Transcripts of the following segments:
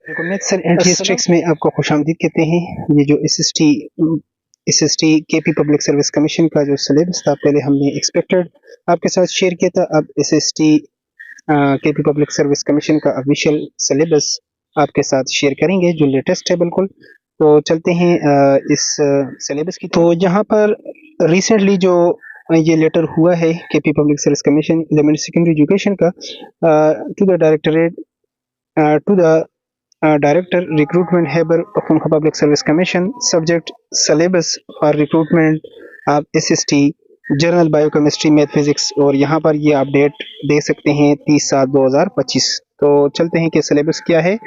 Maths and statistics में आपको खुशामदीद कहते हैं। ये जो SST KP public service commission का जो सिलेबस था, पहले हमने एक्सपेक्टेड आपके साथ शेयर किया था। अब SST KP public service commission का ऑफिशियल सिलेबस आपके साथ शेयर करेंगे, जो लेटेस्ट है बिल्कुल। तो चलते हैं इस सिलेबस की। तो यहाँ पर रिसेंटली जो ये लेटर हुआ है KP public service commission elementary secondary education का to the directorate to the Director Recruitment Heber Pakhtunkhwa Public Service Commission Subject Syllabus for Recruitment of SST General Biochemistry Math Physics। और यहाँ पर ये update देख सकते हैं 30/7/2025। तो चलते हैं कि सिलेबस क्या है।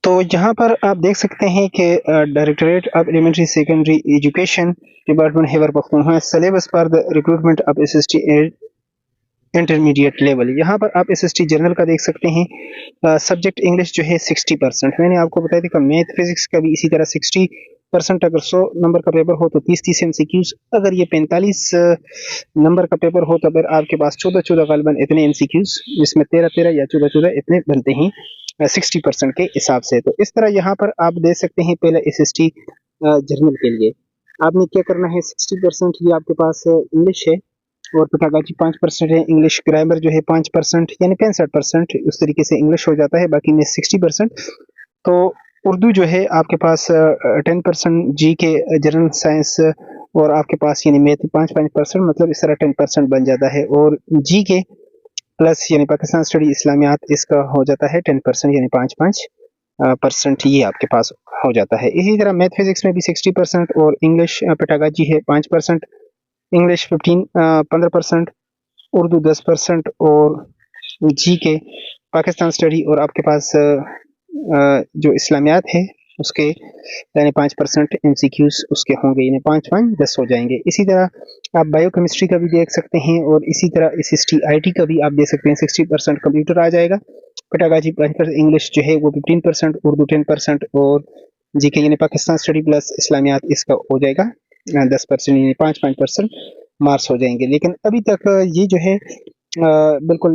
तो यहाँ पर आप देख सकते हैं कि directorate of elementary secondary education department Khyber Pakhtunkhwa syllabus for the recruitment of SST intermediate level. यहाँ पर आप SST जनरल का देख सकते हैं। सब्जेक्ट इंग्लिश जो है 60%। मैंने आपको बताया था कि मैथ फिजिक्स का भी इसी तरह 60%। अगर 100 नंबर का पेपर हो तो 30-30 MCQs। अगर ये 45 नंबर का पेपर हो तो फिर आपके पास 14-14 गालिबन इतने MCQs, जिसमें 13-13 या 14-14 इतने बनते हैं 60% के हिसाब से। तो इस तरह यहाँ पर आप दे सकते हैं। पहले SST जनरल के लिए आपने क्या करना है, 60% ये आपके पास इंग्लिश है और पेडागॉजी 5% है। इंग्लिश ग्रामर जो है 5%, यानी 65% उस तरीके से इंग्लिश हो जाता है, बाकी में 60%। तो उर्दू जो है आपके पास 10%, जी के जनरल साइंस और आपके पास यानी मैथ 5%, मतलब इस तरह 10% बन जाता है। और जी के प्लस यानी पाकिस्तान स्टडी इस्लामियात इसका हो जाता है 10%, यानी 5% ये आपके पास हो जाता है। इसी तरह मैथ फिजिक्स में भी 60% और इंग्लिश पेडागॉजी है 5%, इंग्लिश 15%, उर्दू 10% और जी के पाकिस्तान स्टडी और आपके पास जो इस्लामियात है उसके यानी 5% MCQs उसके होंगे, यानी 5-5-10 हो जाएंगे। इसी तरह आप बायोकेमिस्ट्री का भी देख सकते हैं और इसी तरह SST IT का भी आप देख सकते हैं। 60% कंप्यूटर आ जाएगा, पेडागॉजी 5%, इंग्लिश जो है वो 15%, उर्दू 10% और जी के यानी पाकिस्तान स्टडी प्लस इस्लामियात इसका हो जाएगा 10%, यानी 5-5% मार्क्स हो जाएंगे। लेकिन अभी तक ये जो है बिल्कुल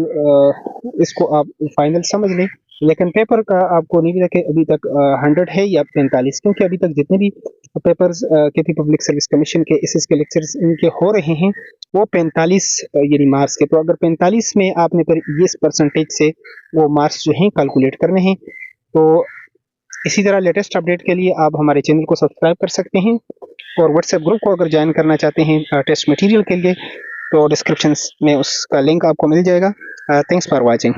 इसको आप फाइनल समझ लें, लेकिन पेपर का आपको नहीं पता कि अभी तक 100 है या 45, क्योंकि अभी तक जितने भी papers KP public service commission के एसएस के लेक्चर्स इनके हो रहे हैं वो 45 यानी मार्क्स के। तो अगर 45 में आपने फिर इस परसेंटेज से वो मार्क्स जो हैं कैलकुलेट करने हैं। तो इसी तरह लेटेस्ट अपडेट के लिए आप हमारे चैनल को सब्सक्राइब कर सकते हैं और व्हाट्सएप ग्रुप को अगर ज्वाइन करना चाहते हैं टेस्ट मटेरियल के लिए तो डिस्क्रिप्शन में उसका लिंक आपको मिल जाएगा। Thanks for watching.